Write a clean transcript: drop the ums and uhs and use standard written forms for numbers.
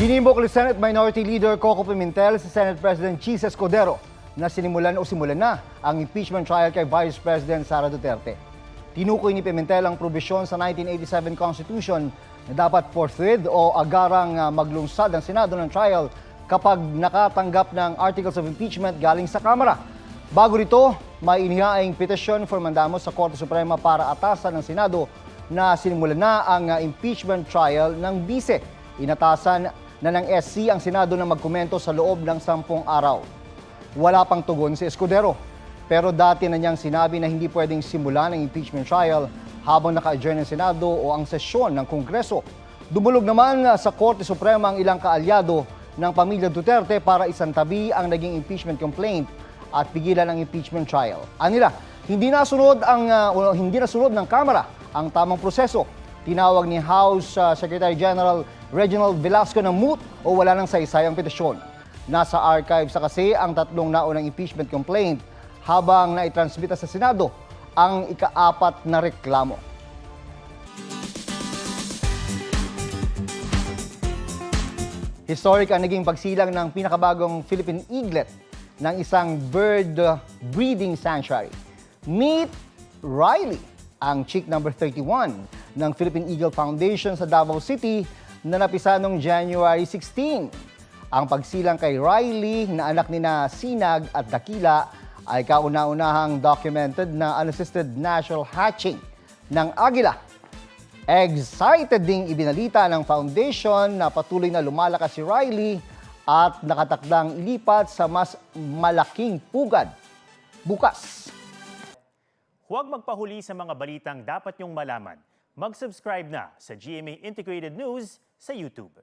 Hinimbok ni Senate Minority Leader Coco Pimentel si Senate President Chis Escudero na simulan na ang impeachment trial kay Vice President Sara Duterte. Tinukoy ni Pimentel ang probisyon sa 1987 Constitution na dapat forthwith o agarang maglungsad ang Senado ng trial kapag nakatanggap ng Articles of Impeachment galing sa Kamara. Bago nito, may inihaing petisyon for mandamus sa Korte Suprema para atasan ng Senado na sinimulan na ang impeachment trial ng bise. Inatasan na ng SC ang Senado na magkomento sa loob ng 10 araw. Wala pang tugon si Escudero, pero dati na niyang sinabi na hindi pwedeng simulan ang impeachment trial habang naka-adjourn ng Senado o ang sesyon ng Kongreso. Dumulog naman sa Korte Suprema ang ilang kaalyado ng pamilya Duterte para isantabi ang naging impeachment complaint at pigilan ang impeachment trial. Anila, hindi nasunod ng Kamara ang tamang proseso. Tinawag ni House Secretary General Reginald Velasco na moot o wala nang saysay ang petisyon. Nasa archives kasi ang tatlong naunang impeachment complaint habang naitransmita sa Senado ang ika-4 na reklamo. Historic ang naging pagsilang ng pinakabagong Philippine eaglet ng isang bird breeding sanctuary. Meet Riley, ang chick number 31 ng Philippine Eagle Foundation sa Davao City na napisa noong January 16. Ang pagsilang kay Riley na anak nina Sinag at Dakila ay kauna-unahang documented na unassisted natural hatching ng agila. Excited ding ibinalita ng foundation na patuloy na lumalakas si Riley at nakatakdang ilipat sa mas malaking pugad bukas. Huwag magpahuli sa mga balitang dapat niyong malaman. Mag-subscribe na sa GMA Integrated News sa YouTube.